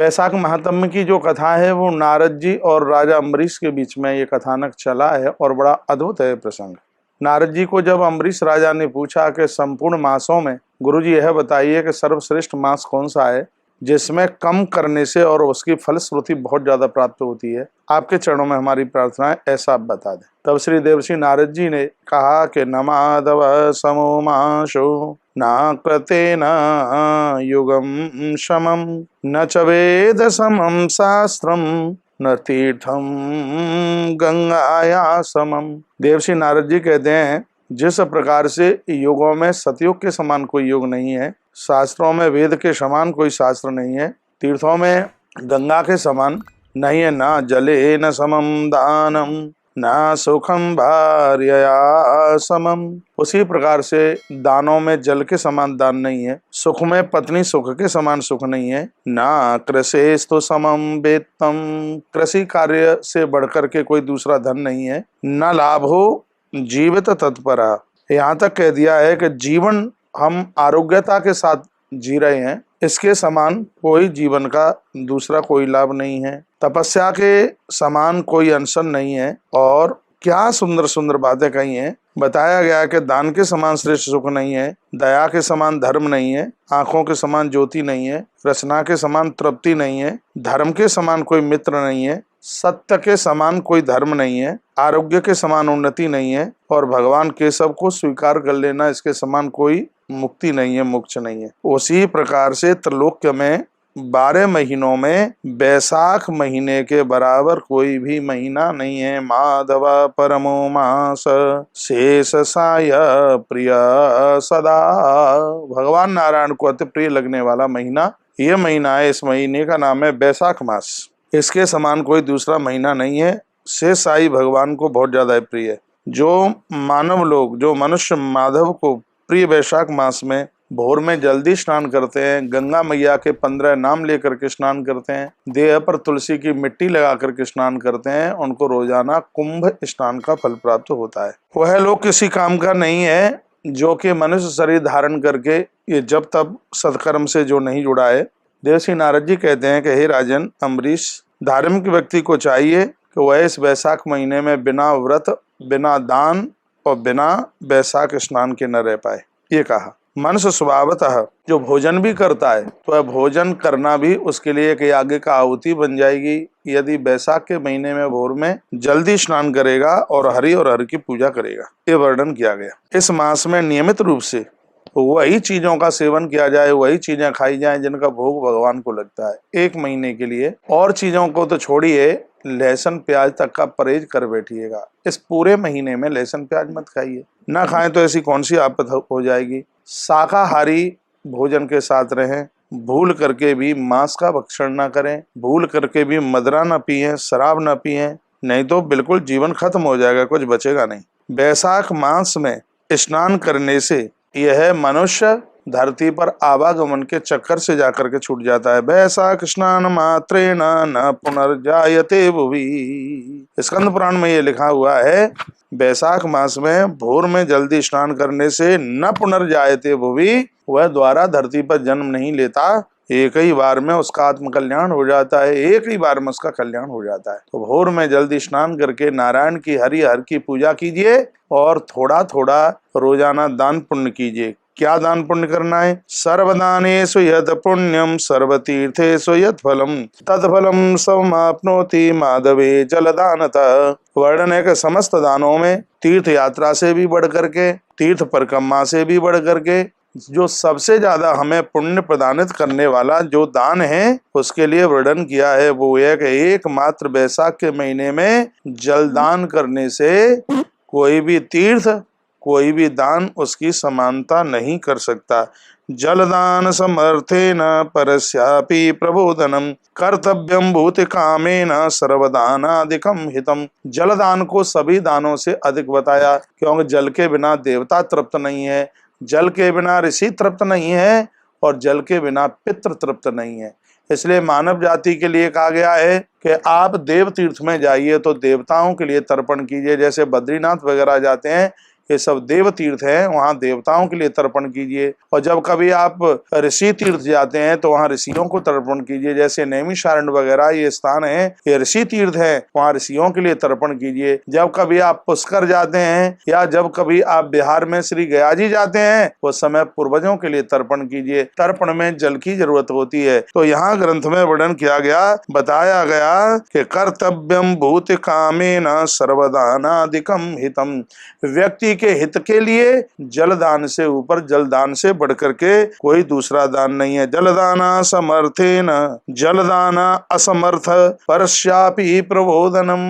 वैशाख महात्म्य की जो कथा है वो नारद जी और राजा अम्बरीश के बीच में ये कथानक चला है और बड़ा अद्भुत है प्रसंग। नारद जी को जब अम्बरीश राजा ने पूछा कि संपूर्ण मासों में गुरुजी यह बताइए कि सर्वश्रेष्ठ मास कौन सा है जिसमें कम करने से और उसकी फलश्रुति बहुत ज्यादा प्राप्त होती है, आपके चरणों में हमारी प्रार्थना है, ऐसा आप बता दें। तब श्री देवर्षि नारद जी ने कहा कि न माधव समो माशो न कृते न युगम समम न च वेद समम शास्त्रम न तीर्थम गंगाया समम। देवर्षि नारद जी कहते हैं जिस प्रकार से युगों में सतयुग के समान कोई युग नहीं है, शास्त्रों में वेद के समान कोई शास्त्र नहीं है, तीर्थों में गंगा के समान नहीं है, ना जले न समम दानम न सुखम भार्यया समम, उसी प्रकार से दानों में जल के समान दान नहीं है, सुख में पत्नी सुख के समान सुख नहीं है, ना कृषेस्तु समम वेत्तम, कृषि कार्य से बढ़कर के कोई दूसरा धन नहीं है, न लाभो जीवित तत्परा। यहाँ तक कह दिया है कि जीवन हम आरोग्यता के साथ जी रहे हैं, इसके समान कोई जीवन का दूसरा कोई लाभ नहीं है, तपस्या के समान कोई अनशन नहीं है। और क्या सुंदर सुंदर बातें कही हैं। बताया गया कि दान के समान श्रेष्ठ सुख नहीं है, दया के समान धर्म नहीं है, आंखों के समान ज्योति नहीं है, रचना के समान तृप्ति नहीं है, धर्म के समान कोई मित्र नहीं है, सत्य के समान कोई धर्म नहीं है, आरोग्य के समान उन्नति नहीं है, और भगवान केशव को स्वीकार कर लेना इसके समान कोई मुक्ति नहीं है, मोक्ष नहीं है। उसी प्रकार से त्रिलोक्य में 12 महीनों में बैसाख महीने के बराबर कोई भी महीना नहीं है। माधव परमो मास शेष साय प्रिय सदा, भगवान नारायण को अति प्रिय लगने वाला महीना ये महीना है। इस महीने का नाम है बैसाख मास, इसके समान कोई दूसरा महीना नहीं है। शेष साई भगवान को बहुत ज्यादा प्रिय है। जो मानव लोग, जो मनुष्य माधव को प्रिय बैसाख मास में भोर में जल्दी स्नान करते हैं, गंगा मैया के 15 नाम लेकर के स्नान करते हैं, देह पर तुलसी की मिट्टी लगा करके स्नान करते हैं, उनको रोजाना कुंभ स्नान का फल प्राप्त होता है। वह लोग किसी काम का नहीं है जो कि मनुष्य शरीर धारण करके ये जब तब सत्कर्म से जो नहीं जुड़ा है। देवर्षि नारद जी कहते हैं कि हे राजन अम्बरीश, धार्मिक व्यक्ति को चाहिए कि वह इस वैशाख महीने में बिना व्रत, बिना दान और बिना वैशाख स्नान के न रह पाए। ये कहा मनुष्य स्वभावतः जो भोजन भी करता है तो वह भोजन करना भी उसके लिए एक आगे का आहुति बन जाएगी यदि वैशाख के महीने में भोर में जल्दी स्नान करेगा और हरि की पूजा करेगा। ये वर्णन किया गया। इस मास में नियमित रूप से वही चीजों का सेवन किया जाए, वही चीजें खाई जाए जिनका भोग भगवान को लगता है। 1 महीने के लिए और चीजों को तो छोड़िए, लहसुन प्याज तक का परहेज कर बैठिएगा। इस पूरे महीने में लहसुन प्याज मत खाइए, ना खाएं तो ऐसी कौन सी आफत हो जाएगी। शाकाहारी भोजन के साथ रहें, भूल करके भी मांस का भक्षण ना करें, भूल करके भी मदिरा ना पिएं, शराब ना पिएं, नहीं तो बिल्कुल जीवन खत्म हो जाएगा, कुछ बचेगा नहीं। बैसाख मास में स्नान करने से यह मनुष्य धरती पर आवागमन के चक्कर से जाकर के छूट जाता है। बैसाख स्नान मात्रेण न पुनर्जायते भुवि, स्कंद पुराण में ये लिखा हुआ है, बैसाख मास में भोर में जल्दी स्नान करने से न पुनर्जायते भुवि, वह द्वारा धरती पर जन्म नहीं लेता, एक ही बार में उसका आत्म कल्याण हो जाता है, एक ही बार में उसका कल्याण हो जाता है। तो भोर में जल्दी स्नान करके नारायण की हर की पूजा कीजिए और थोड़ा थोड़ा रोजाना दान पुण्य कीजिए। क्या दान पुण्य करना है? सर्वदानेषु यत् पुण्यम सर्वतीर्थेषु यत् फलम तत्फलम समाप्नोति माधवे जलदानतः। वर्णन है कि समस्त दानों में तीर्थ यात्रा से भी बढ़ करके, तीर्थ परिक्रमा से भी बढ़ करके जो सबसे ज्यादा हमें पुण्य प्रदानित करने वाला जो दान है उसके लिए वर्णन किया है। वो यह कि एकमात्र बैसाख के महीने में जलदान करने से कोई भी तीर्थ, कोई भी दान उसकी समानता नहीं कर सकता। जलदान समर्थेन परस्यापि प्रबोधनम कर्तव्यम भूति कामेन सर्वदानादिकम हितम। जलदान को सभी दानों से अधिक बताया क्योंकि जल के बिना देवता तृप्त नहीं है, जल के बिना ऋषि तृप्त नहीं है और जल के बिना पितृ तृप्त नहीं है। इसलिए मानव जाति के लिए कहा गया है कि आप देव तीर्थ में जाइए तो देवताओं के लिए तर्पण कीजिए। जैसे बद्रीनाथ वगैरह जाते हैं ये सब देव तीर्थ है, वहाँ देवताओं के लिए तर्पण कीजिए। और जब कभी आप ऋषि तीर्थ जाते हैं तो वहाँ ऋषियों को तर्पण कीजिए। जैसे नैमिषारण्य वगैरह ये स्थान है, ये ऋषि तीर्थ है, वहाँ ऋषियों के लिए तर्पण कीजिए। जब कभी आप पुष्कर जाते हैं या जब कभी आप बिहार में श्री गया जी जाते हैं, उस समय पूर्वजों के लिए तर्पण कीजिए। तर्पण में जल की जरूरत होती है। तो यहाँ ग्रंथ में वर्णन किया गया, बताया गया कि कर्तव्यम भूत कामेन सर्वदानादिकम हितम। व्यक्ति के हित के लिए जलदान से ऊपर, जलदान से बढ़कर के कोई दूसरा दान नहीं है। जलदाना समर्थेन जलदाना असमर्थ परस्यापि प्रबोधनम।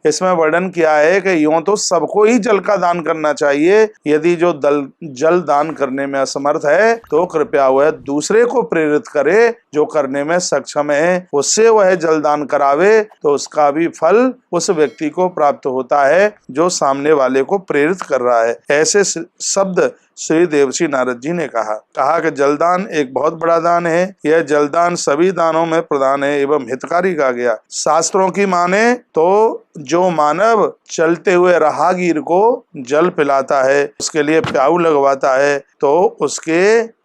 इसमें वर्णन किया है कि यूं तो सबको ही जल का दान करना चाहिए, यदि जो जल दान करने में असमर्थ है तो कृपया वह दूसरे को प्रेरित करे, जो करने में सक्षम है उससे वह जल दान करावे, तो उसका भी फल उस व्यक्ति को प्राप्त होता है जो सामने वाले को प्रेरित कर रहा है। ऐसे शब्द श्री देवर्षि नारद जी ने कहा कि जलदान एक बहुत बड़ा दान है। यह जलदान सभी दानों में प्रदान है एवं हितकारी कहा गया। शास्त्रों की माने तो जो मानव चलते हुए राहगीर को जल पिलाता है, उसके लिए प्याऊ लगवाता है, तो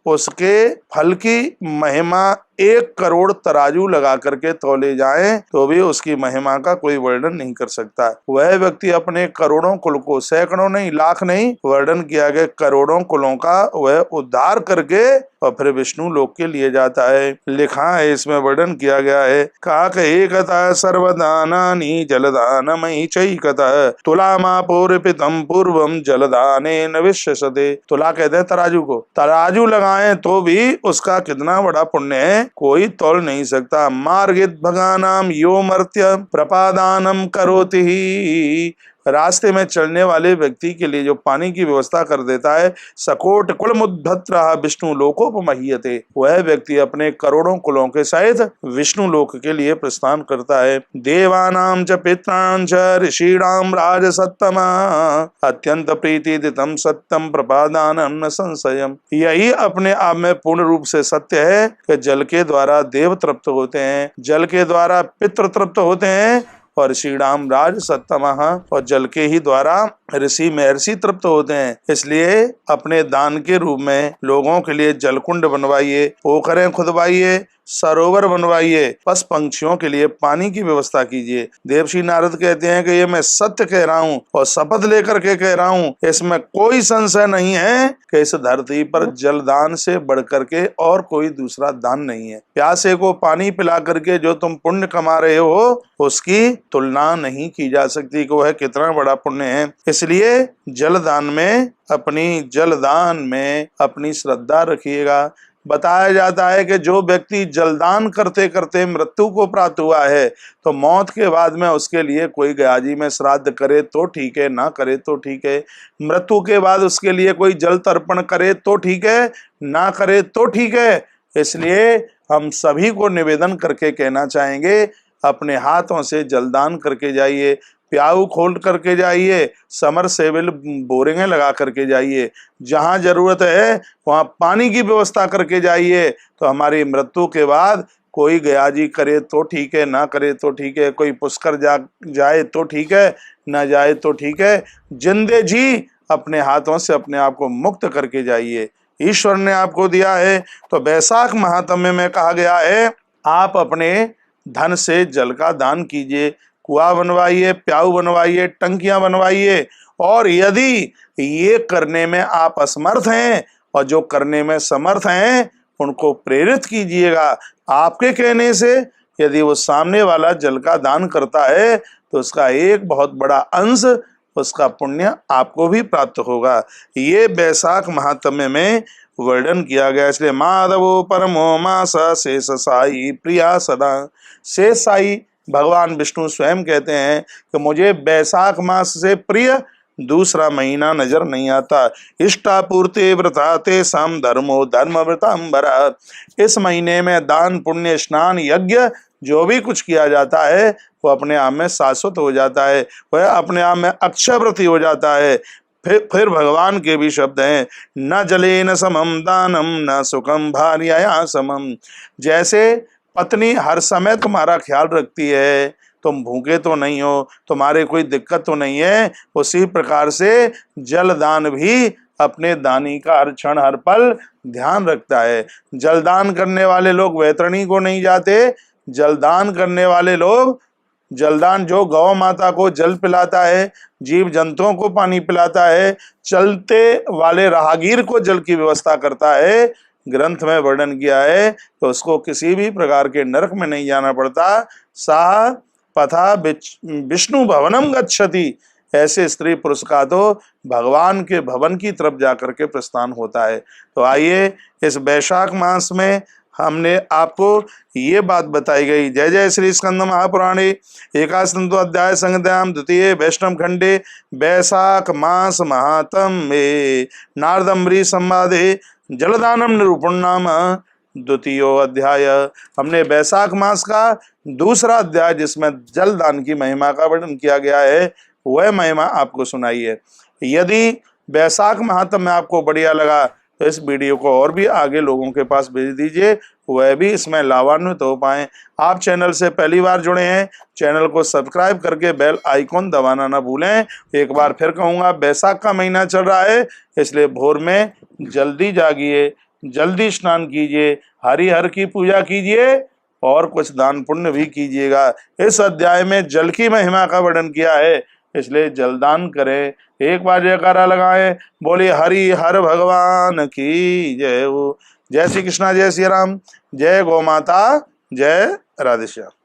उसके फल की महिमा 1 करोड़ तराजू लगा करके तौले जाएं तो भी उसकी महिमा का कोई वर्णन नहीं कर सकता। वह व्यक्ति अपने करोड़ों कुल को, सैकड़ों नहीं, लाख नहीं, वर्णन किया गया करोड़ों कुलों का वह उद्धार करके और फिर विष्णु लोक के लिए जाता है। लिखा है, इसमें वर्णन किया गया है, कहा कि एकता सर्वदानानि जलदानमयि चैकतः तुलामापोर्पितम पूर्वम जलदाने न विश्वसते। तुला कहते हैं तराजू को। तराजू लगाएं तो भी उसका कितना बड़ा पुण्य है कोई तोल नहीं सकता। मार्गित भगानाम यो मर्त्य प्रपादानम करोति ही। रास्ते में चलने वाले व्यक्ति के लिए जो पानी की व्यवस्था कर देता है, सकोट कुलमुद्धत्र विष्णु लोकोपमह्यते, वह व्यक्ति अपने करोड़ों कुलों के सहित विष्णु लोक के लिए प्रस्थान करता है। देवानां च पित्राणां च ऋषीणां राजसत्तमा अत्यंत प्रीतिदितं सत्यम प्रपादानं न संशयम्। यही अपने आप में पूर्ण रूप से सत्य है कि जल के द्वारा देव तृप्त होते हैं, जल के द्वारा पितृ तृप्त होते हैं, और श्रीराम राज सत्तमः, और जल के ही द्वारा ऋषि महर्षि तृप्त होते हैं। इसलिए अपने दान के रूप में लोगों के लिए जलकुंड बनवाइए, पोखरें खुदवाइए, सरोवर बनवाइए, पशु पंक्षियों के लिए पानी की व्यवस्था कीजिए। देवर्षि नारद कहते हैं कि ये मैं सत्य कह रहा हूँ और शपथ लेकर के कह रहा हूँ, इसमें कोई संशय नहीं है कि इस धरती पर जलदान से बढ़ करके और कोई दूसरा दान नहीं है। प्यासे को पानी पिला करके जो तुम पुण्य कमा रहे हो, उसकी तुलना नहीं की जा सकती कि वह कितना बड़ा पुण्य है। इसलिए जलदान में अपनी श्रद्धा रखिएगा। बताया जाता है कि जो व्यक्ति जलदान करते करते मृत्यु को प्राप्त हुआ है, तो मौत के बाद में उसके लिए कोई गया जी में श्राद्ध करे तो ठीक है, ना करे तो ठीक है। मृत्यु के बाद उसके लिए कोई जल तर्पण करे तो ठीक है, ना करे तो ठीक है। इसलिए हम सभी को निवेदन करके कहना चाहेंगे, अपने हाथों से जलदान करके जाइए, प्याऊ खोल करके जाइए, समरसेबल बोरिंगें लगा करके जाइए, जहां जरूरत है वहां पानी की व्यवस्था करके जाइए। तो हमारी मृत्यु के बाद कोई गया जी करे तो ठीक है, ना करे तो ठीक है, कोई पुष्कर जाए तो ठीक है, ना जाए तो ठीक है। जिंदे जी अपने हाथों से अपने आप को मुक्त करके जाइए, ईश्वर ने आपको दिया है। तो बैसाख महात्म्य में कहा गया है, आप अपने धन से जल का दान कीजिए, कुआं बनवाइए, प्याऊ बनवाइए, टंकियां बनवाइए। और यदि ये करने में आप असमर्थ हैं और जो करने में समर्थ हैं उनको प्रेरित कीजिएगा। आपके कहने से यदि वो सामने वाला जल का दान करता है तो उसका एक बहुत बड़ा अंश, उसका पुण्य आपको भी प्राप्त होगा। ये बैसाख महात्म्य में वर्णन किया गया। इसलिए माधवो परमो मास शेष साई प्रिया सदा। शेष साई भगवान विष्णु स्वयं कहते हैं कि मुझे बैसाख मास से प्रिय दूसरा महीना नजर नहीं आता। इष्टापूर्ति व्रताते सम धर्मो धर्म व्रतांबरा। इस महीने में दान पुण्य स्नान यज्ञ जो भी कुछ किया जाता है वो अपने आप में शाश्वत हो जाता है, वह अपने आप में अक्षय व्रती हो जाता है। फिर भगवान के भी शब्द हैं, न जले न समम दानम न सुखम भार्या समम। जैसे पत्नी हर समय तुम्हारा ख्याल रखती है, तुम भूखे तो नहीं हो, तुम्हारे कोई दिक्कत तो नहीं है। उसी प्रकार से जलदान भी अपने दानी का हर क्षण हर पल ध्यान रखता है। जलदान करने वाले लोग वैतरणी को नहीं जाते। जलदान करने वाले लोग, जलदान जो गौ माता को जल पिलाता है, जीव जंतुओं को पानी पिलाता है, चलते वाले राहगीर को जल की व्यवस्था करता है, ग्रंथ में वर्णन किया है तो उसको किसी भी प्रकार के नरक में नहीं जाना पड़ता। सा पथा विष्णु भवनम गच्छति, ऐसे स्त्री पुरुष का तो भगवान के भवन की तरफ जाकर के प्रस्थान होता है। तो आइए, इस वैशाख मास में हमने आपको ये बात बताई गई। जय जय श्री स्कंद महापुराणे एकादशो अध्याय संहितायां द्वितीय वैष्णव खंडे वैशाख मास महात्म्ये नारदम्बरी संवादे जलदानम निरूपण नाम द्वितीय अध्याय। हमने वैशाख मास का दूसरा अध्याय जिसमें जलदान की महिमा का वर्णन किया गया है, वह महिमा आपको सुनाई है। यदि वैशाख महात्म्य आपको बढ़िया लगा तो इस वीडियो को और भी आगे लोगों के पास भेज दीजिए, वह भी इसमें लाभान्वित हो पाएं। आप चैनल से पहली बार जुड़े हैं, चैनल को सब्सक्राइब करके बेल आइकॉन दबाना ना भूलें। एक बार फिर कहूँगा, वैशाख का महीना चल रहा है, इसलिए भोर में जल्दी जागिए, जल्दी स्नान कीजिए, हरिहर की पूजा कीजिए और कुछ दान पुण्य भी कीजिएगा। इस अध्याय में जल की महिमा का वर्णन किया है, इसलिए जलदान करें। एक बार जयकारा लगाएं, बोलिए हरि हर भगवान की जय हो। जय श्री कृष्णा, जय श्री राम, जय गौ माता, जय राधे श्याम।